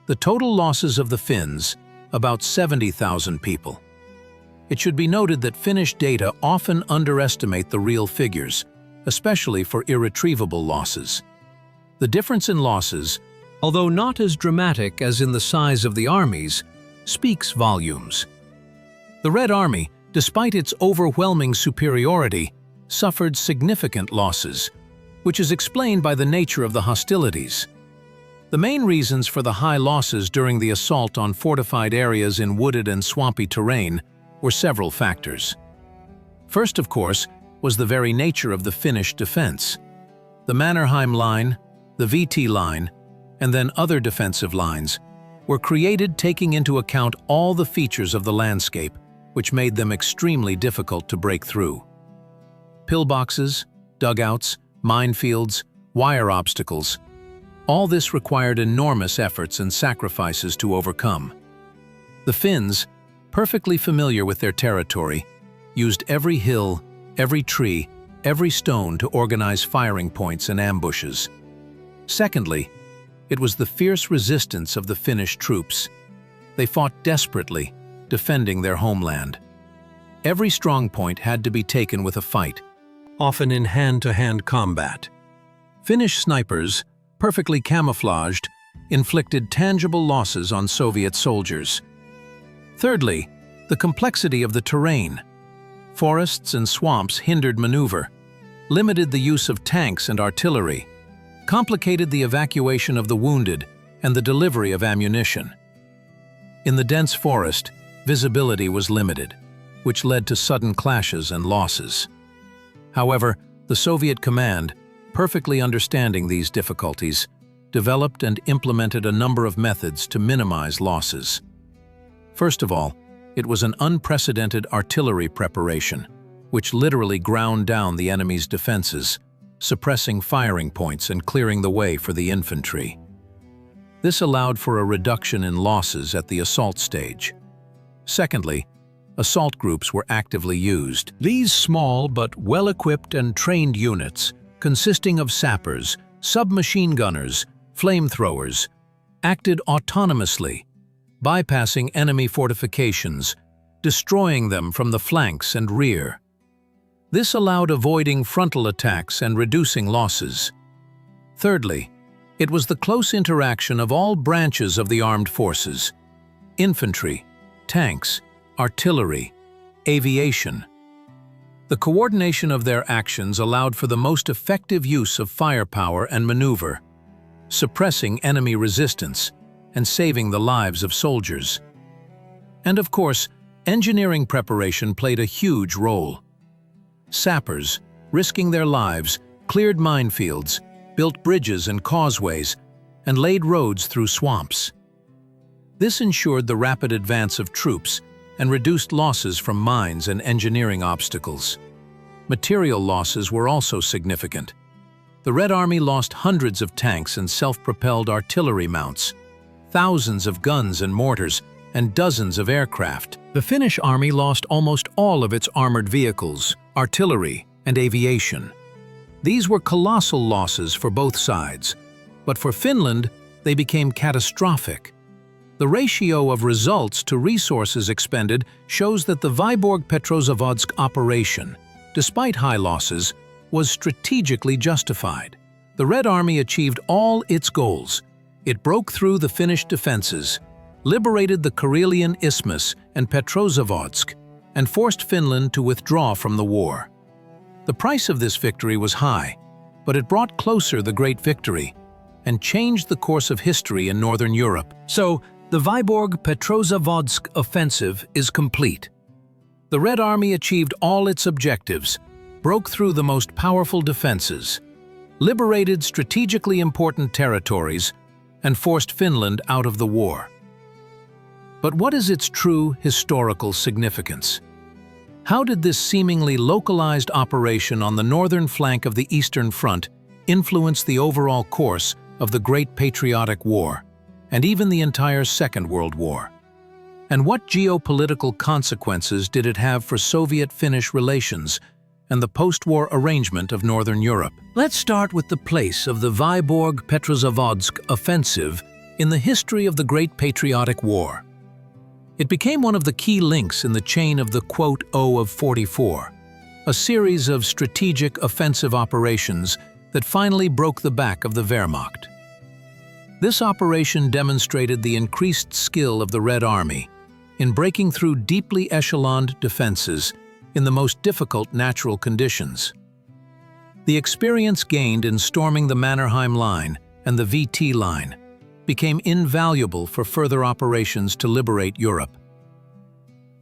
The total losses of the Finns, about 70,000 people. It should be noted that Finnish data often underestimate the real figures, especially for irretrievable losses. The difference in losses, although not as dramatic as in the size of the armies, speaks volumes. The Red Army, despite its overwhelming superiority, suffered significant losses, which is explained by the nature of the hostilities. The main reasons for the high losses during the assault on fortified areas in wooded and swampy terrain were several factors. First, of course, was the very nature of the Finnish defense. The Mannerheim Line, the VT line, and then other defensive lines, were created taking into account all the features of the landscape, which made them extremely difficult to break through. Pillboxes, dugouts, minefields, wire obstacles, all this required enormous efforts and sacrifices to overcome. The Finns, perfectly familiar with their territory, used every hill, every tree, every stone to organize firing points and ambushes. Secondly, it was the fierce resistance of the Finnish troops. They fought desperately, defending their homeland. Every strong point had to be taken with a fight, often in hand-to-hand combat. Finnish snipers, perfectly camouflaged, inflicted tangible losses on Soviet soldiers. Thirdly, the complexity of the terrain. Forests and swamps hindered maneuver, limited the use of tanks and artillery, complicated the evacuation of the wounded and the delivery of ammunition. In the dense forest, visibility was limited, which led to sudden clashes and losses. However, the Soviet command, perfectly understanding these difficulties, developed and implemented a number of methods to minimize losses. First of all, it was an unprecedented artillery preparation, which literally ground down the enemy's defenses, suppressing firing points and clearing the way for the infantry. This allowed for a reduction in losses at the assault stage. Secondly, assault groups were actively used. These small but well-equipped and trained units, consisting of sappers, submachine gunners, flamethrowers, acted autonomously, bypassing enemy fortifications, destroying them from the flanks and rear. This allowed avoiding frontal attacks and reducing losses. Thirdly, it was the close interaction of all branches of the armed forces: infantry, tanks, artillery, aviation. The coordination of their actions allowed for the most effective use of firepower and maneuver, suppressing enemy resistance and saving the lives of soldiers. And of course, engineering preparation played a huge role. Sappers, risking their lives, cleared minefields, built bridges and causeways, and laid roads through swamps. This ensured the rapid advance of troops and reduced losses from mines and engineering obstacles. Material losses were also significant. The Red Army lost hundreds of tanks and self-propelled artillery mounts, thousands of guns and mortars, and dozens of aircraft. The Finnish army lost almost all of its armored vehicles, artillery, and aviation. These were colossal losses for both sides, but for Finland, they became catastrophic. The ratio of results to resources expended shows that the Vyborg-Petrozavodsk Operation, despite high losses, was strategically justified. The Red Army achieved all its goals. It broke through the Finnish defenses, liberated the Karelian Isthmus and Petrozavodsk, and forced Finland to withdraw from the war. The price of this victory was high, but it brought closer the great victory and changed the course of history in Northern Europe. So, the Vyborg-Petrozavodsk offensive is complete. The Red Army achieved all its objectives, broke through the most powerful defenses, liberated strategically important territories, and forced Finland out of the war. But what is its true historical significance? How did this seemingly localized operation on the northern flank of the Eastern Front influence the overall course of the Great Patriotic War, and even the entire Second World War? And what geopolitical consequences did it have for Soviet-Finnish relations and the post-war arrangement of Northern Europe? Let's start with the place of the Vyborg-Petrozavodsk offensive in the history of the Great Patriotic War. It became one of the key links in the chain of the O of 44, a series of strategic offensive operations that finally broke the back of the Wehrmacht. This operation demonstrated the increased skill of the Red Army in breaking through deeply echeloned defenses in the most difficult natural conditions. The experience gained in storming the Mannerheim Line and the VT Line became invaluable for further operations to liberate Europe.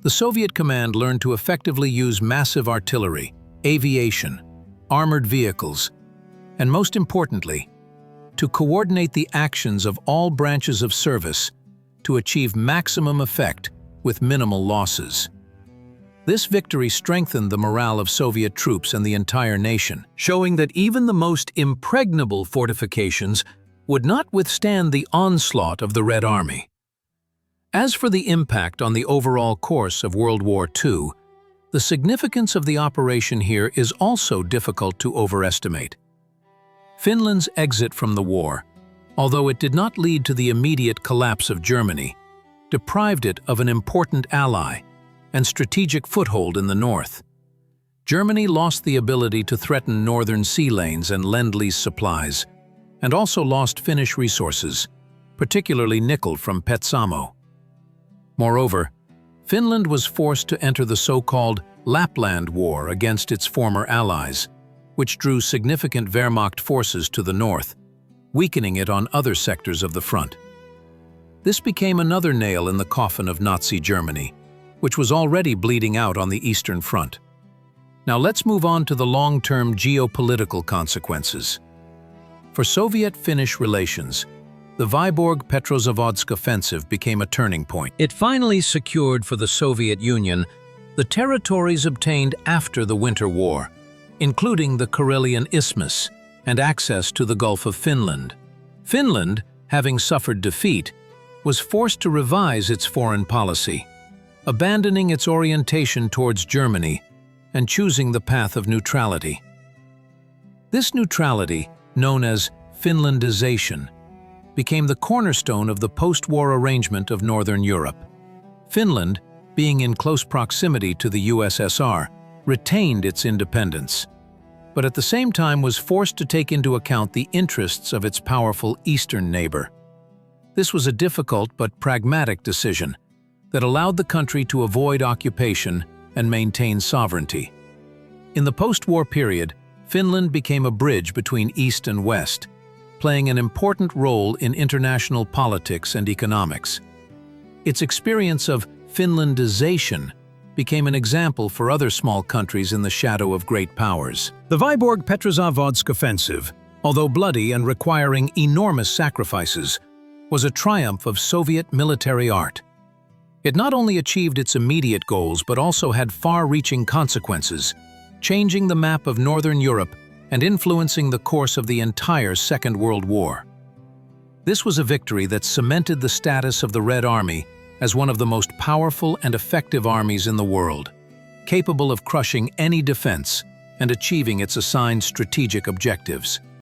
The Soviet command learned to effectively use massive artillery, aviation, armored vehicles, and most importantly, to coordinate the actions of all branches of service to achieve maximum effect with minimal losses. This victory strengthened the morale of Soviet troops and the entire nation, showing that even the most impregnable fortifications would not withstand the onslaught of the Red Army. As for the impact on the overall course of World War II, the significance of the operation here is also difficult to overestimate. Finland's exit from the war, although it did not lead to the immediate collapse of Germany, deprived it of an important ally and strategic foothold in the north. Germany lost the ability to threaten northern sea lanes and Lend-Lease supplies, and also lost Finnish resources, particularly nickel from Petsamo. Moreover, Finland was forced to enter the so-called Lapland War against its former allies, which drew significant Wehrmacht forces to the north, weakening it on other sectors of the front. This became another nail in the coffin of Nazi Germany, which was already bleeding out on the Eastern Front. Now let's move on to the long-term geopolitical consequences. For Soviet-Finnish relations, the Vyborg-Petrozavodsk offensive became a turning point. It finally secured for the Soviet Union the territories obtained after the Winter War, including the Karelian Isthmus and access to the Gulf of Finland. Finland, having suffered defeat, was forced to revise its foreign policy, abandoning its orientation towards Germany and choosing the path of neutrality. This neutrality, known as Finlandization, became the cornerstone of the post-war arrangement of Northern Europe. Finland, being in close proximity to the USSR, retained its independence, but at the same time was forced to take into account the interests of its powerful eastern neighbor. This was a difficult but pragmatic decision that allowed the country to avoid occupation and maintain sovereignty. In the post-war period, Finland became a bridge between East and West, playing an important role in international politics and economics. Its experience of Finlandization became an example for other small countries in the shadow of great powers. The Vyborg-Petrozavodsk offensive, although bloody and requiring enormous sacrifices, was a triumph of Soviet military art. It not only achieved its immediate goals but also had far-reaching consequences, changing the map of Northern Europe and influencing the course of the entire Second World War. This was a victory that cemented the status of the Red Army as one of the most powerful and effective armies in the world, capable of crushing any defense and achieving its assigned strategic objectives.